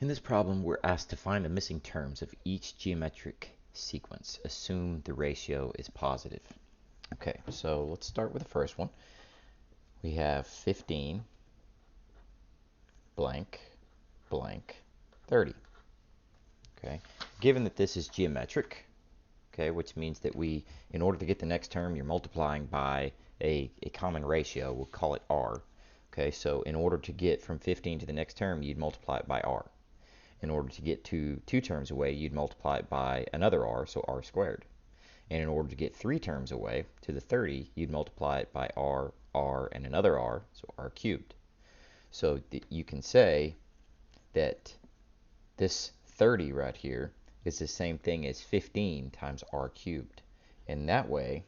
In this problem, we're asked to find the missing terms of each geometric sequence. Assume the ratio is positive. Okay, so let's start with the first one. We have 15 blank blank 30. Okay, given that this is geometric, okay, which means that in order to get the next term, you're multiplying by a common ratio. We'll call it r. Okay, so in order to get from 15 to the next term, you'd multiply it by r. In order to get to 2 terms away, you'd multiply it by another r, so r squared. And in order to get 3 terms away to the 30, you'd multiply it by r, and another r, so r cubed. So you can say that this 30 right here is the same thing as 15 times r cubed. And that way,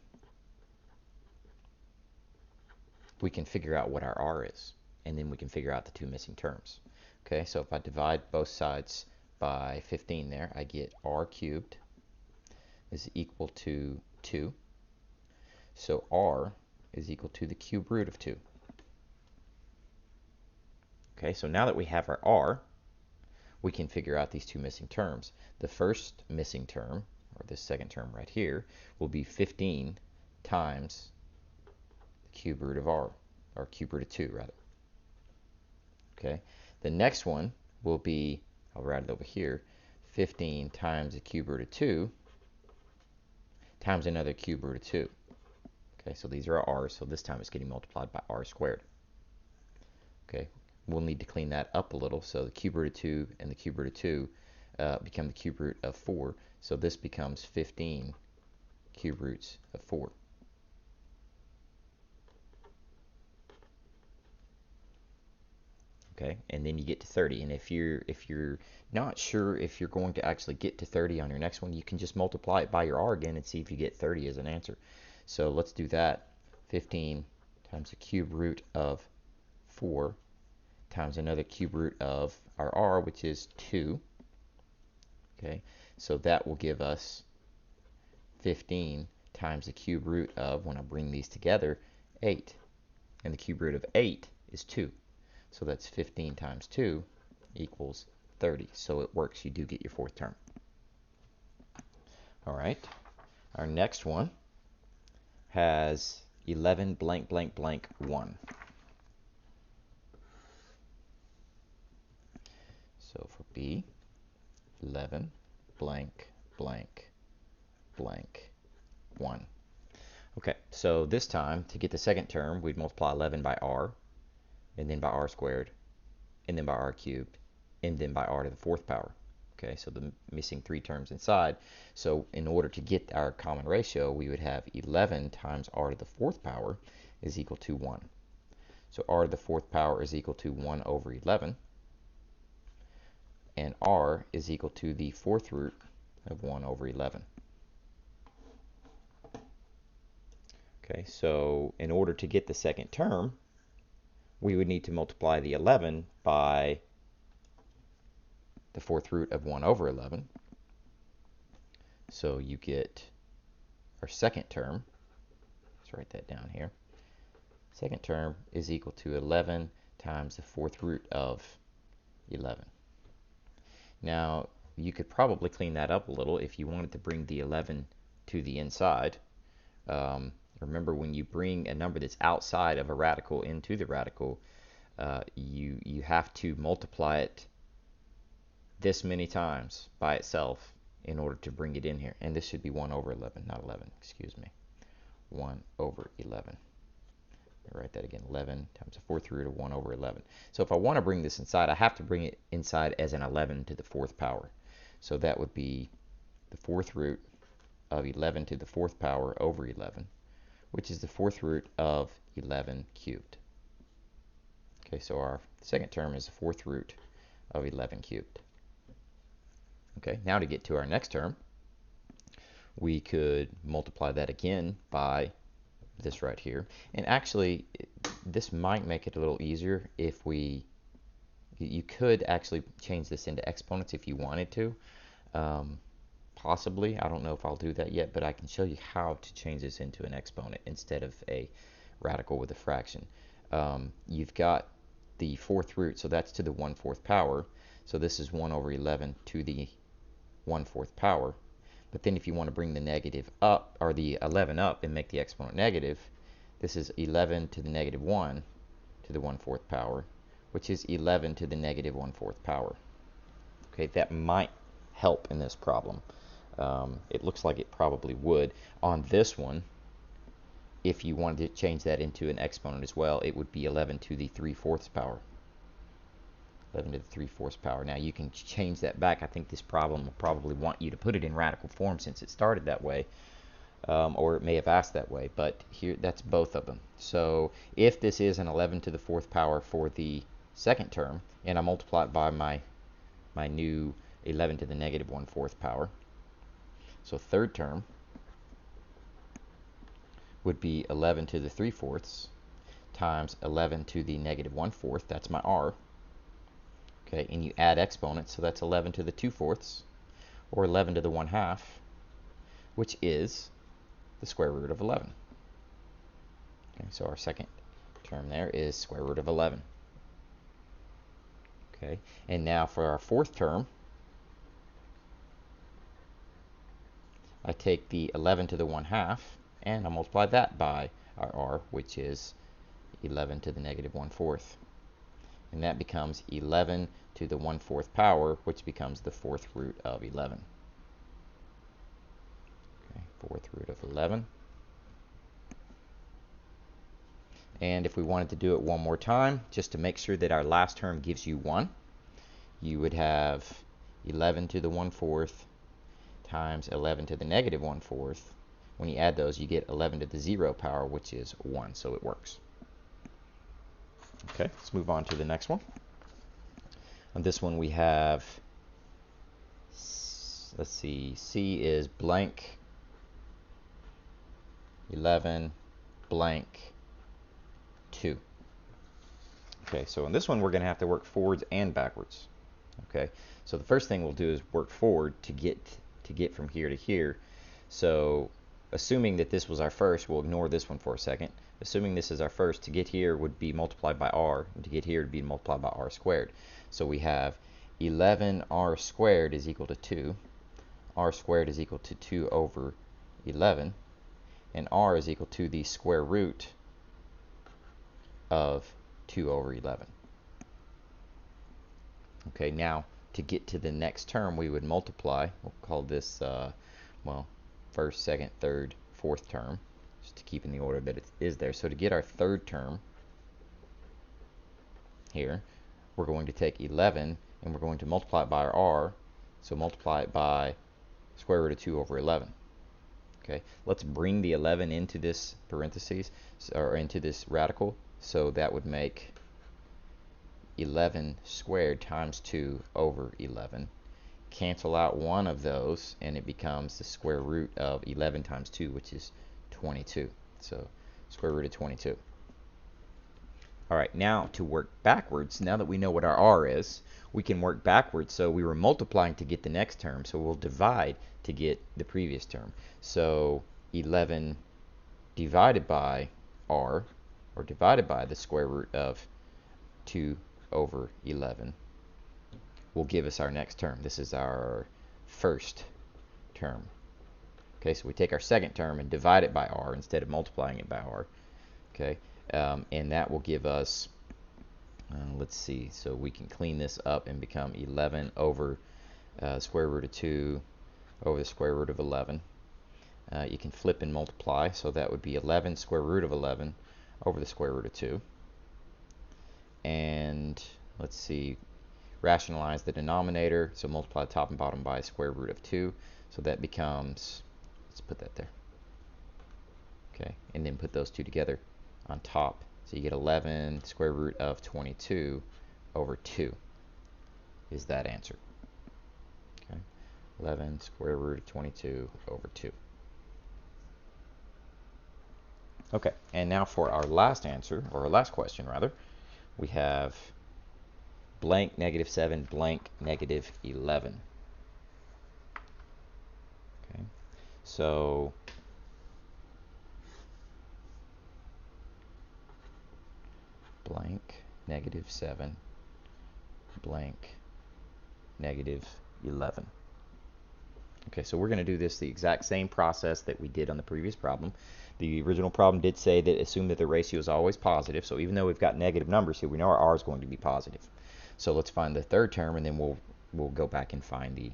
we can figure out what our r is. And then we can figure out the 2 missing terms. Okay, so if I divide both sides by 15 there, I get r cubed is equal to 2. So r is equal to the cube root of 2. Okay, so now that we have our r, we can figure out these 2 missing terms. The first missing term, or this second term right here, will be 15 times the cube root of r, or cube root of 2 rather. Okay, the next one will be, I'll write it over here, 15 times the cube root of 2 times another cube root of 2. Okay, so these are our r's, so this time it's getting multiplied by r squared. Okay, we'll need to clean that up a little, so the cube root of 2 and the cube root of 2 become the cube root of 4, so this becomes 15 cube roots of 4. Okay, and then you get to 30, and if you're not sure if you're going to actually get to 30 on your next one, you can just multiply it by your r again and see if you get 30 as an answer. So let's do that. 15 times the cube root of 4 times another cube root of our r, which is 2. Okay, so that will give us 15 times the cube root of, when I bring these together, 8. And the cube root of 8 is 2. So that's 15 times 2 equals 30. So it works. You do get your 4th term. All right. Our next one has 11 blank blank blank 1. So for B, 11 blank blank blank 1. Okay, so this time, to get the second term, we'd multiply 11 by r, and then by r squared, and then by r cubed, and then by r to the 4th power. Okay, so the missing 3 terms inside. So in order to get our common ratio, we would have 11 times r to the 4th power is equal to 1. So r to the 4th power is equal to 1 over 11, and r is equal to the 4th root of 1 over 11. Okay, so in order to get the second term, we would need to multiply the 11 by the 4th root of 1 over 11. So you get our second term. Let's write that down here. Second term is equal to 11 times the 4th root of 11. Now, you could probably clean that up a little if you wanted to bring the 11 to the inside. Remember, when you bring a number that's outside of a radical into the radical, you have to multiply it this many times by itself in order to bring it in here. And this should be 1 over 11, not 11, excuse me. 1 over 11. I'll write that again, 11 times the 4th root of 1 over 11. So if I want to bring this inside, I have to bring it inside as an 11 to the 4th power. So that would be the 4th root of 11 to the 4th power over 11, which is the 4th root of 11 cubed. Okay, so our second term is the 4th root of 11 cubed. Okay, now to get to our next term, we could multiply that again by this right here. And actually, this might make it a little easier if you could actually change this into exponents if you wanted to. Possibly, I don't know if I'll do that yet, but I can show you how to change this into an exponent instead of a radical with a fraction. You've got the 4th root, so that's to the 1/4 power. So this is 1 over 11 to the 1/4 power. But then if you want to bring the negative up, or the 11 up and make the exponent negative, this is 11 to the negative 1 to the 1/4 power, which is 11 to the negative 1/4 power. Okay, that might help in this problem. It looks like it probably would. On this one, if you wanted to change that into an exponent as well, it would be 11 to the 3/4 power. 11 to the 3/4 power. Now you can change that back. I think this problem will probably want you to put it in radical form since it started that way, or it may have asked that way, but here that's both of them. So if this is an 11 to the 4th power for the second term, and I multiply it by my new 11 to the negative 1/4 power, so third term would be 11 to the 3/4 times 11 to the negative 1/4, that's my r. Okay, and you add exponents, so that's 11 to the 2/4, or 11 to the 1/2, which is the square root of 11. Okay, so our second term there is square root of 11. Okay, and now for our fourth term, I take the 11 to the 1/2 and I multiply that by our r, which is 11 to the negative 1/4. And that becomes 11 to the 1/4 power, which becomes the 4th root of 11. Okay, 4th root of 11. And if we wanted to do it one more time, just to make sure that our last term gives you 1, you would have 11 to the 1/4 times 11 to the negative 1/4. When you add those, you get 11 to the 0 power, which is 1, so it works. Okay, let's move on to the next one. On this one we have, let's see, C is blank 11 blank 2. Okay, so in this one we're going to have to work forwards and backwards. Okay, so the first thing we'll do is work forward to get from here to here. So assuming that this was our first, we'll ignore this one for a second. Assuming this is our first, to get here would be multiplied by r, and to get here would be multiplied by r squared. So we have 11r squared is equal to 2. R squared is equal to 2 over 11. And r is equal to the square root of 2 over 11. Okay, now to get to the next term, we would multiply. We'll call this, well, first, second, third, fourth term, just to keep in the order that it is there. So to get our third term here, we're going to take 11 and we're going to multiply it by our r. So multiply it by square root of 2 over 11. Okay, let's bring the 11 into this parentheses, or into this radical. So that would make 11 squared times 2 over 11. Cancel out one of those and it becomes the square root of 11 times 2, which is 22. So square root of 22. All right, now to work backwards, now that we know what our r is, we can work backwards. So we were multiplying to get the next term, so we'll divide to get the previous term. So 11 divided by r, or divided by the square root of 2 over 11, will give us our next term. This is our first term. Okay, so we take our second term and divide it by r instead of multiplying it by r. Okay, and that will give us, let's see, so we can clean this up and become 11 over square root of 2 over the square root of 11. You can flip and multiply, so that would be 11 square root of 11 over the square root of 2. And let's see, rationalize the denominator, so multiply top and bottom by square root of 2. So that becomes, let's put that there. Okay, and then put those two together on top. So you get 11 square root of 22 over 2 is that answer. Okay, 11 square root of 22 over 2. Okay, and now for our last answer, or our last question rather, we have blank negative 7 blank negative 11. Okay, so blank negative 7 blank negative 11. Okay, so we're going to do this the exact same process that we did on the previous problem. The original problem did say that assume that the ratio is always positive. So even though we've got negative numbers here, we know our r is going to be positive. So let's find the third term, and then we'll go back and find the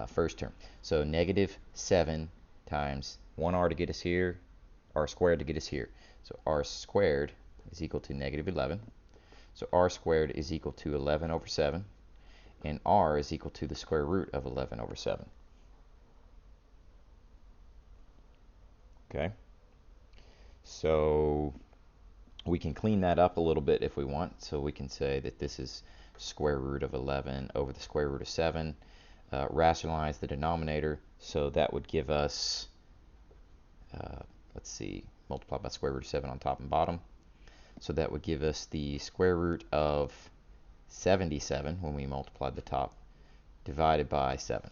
first term. So negative 7 times 1r to get us here, r squared to get us here. So r squared is equal to negative 11. So r squared is equal to 11 over 7. And r is equal to the square root of 11 over 7. Okay, so we can clean that up a little bit if we want. So we can say that this is square root of 11 over the square root of 7. Rationalize the denominator, so that would give us, let's see, multiply by square root of 7 on top and bottom. So that would give us the square root of 77 when we multiplied the top, divided by 7.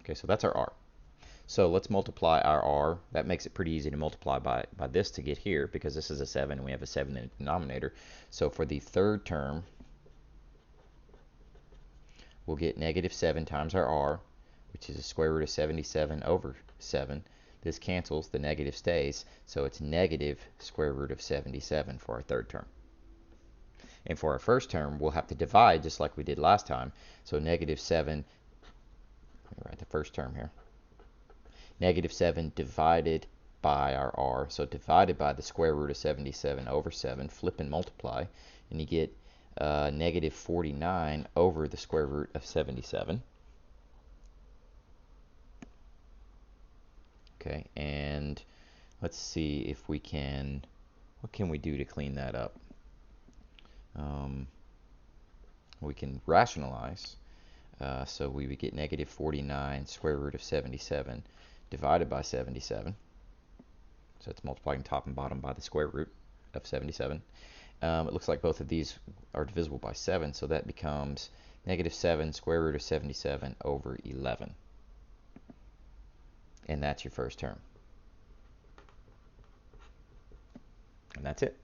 Okay, so that's our r. So let's multiply our r. That makes it pretty easy to multiply by this to get here, because this is a 7 and we have a 7 in the denominator. So for the third term, we'll get negative 7 times our r, which is the square root of 77 over 7. This cancels, the negative stays, so it's negative square root of 77 for our third term. And for our first term, we'll have to divide just like we did last time. So negative 7, let me write the first term here. Negative 7 divided by our r, so divided by the square root of 77 over 7, flip and multiply, and you get negative 49 over the square root of 77. Okay, and let's see if we can, what can we do to clean that up? We can rationalize, so we would get negative 49 square root of 77 divided by 77. So it's multiplying top and bottom by the square root of 77. It looks like both of these are divisible by 7, so that becomes negative 7 square root of 77 over 11. And that's your first term. And that's it.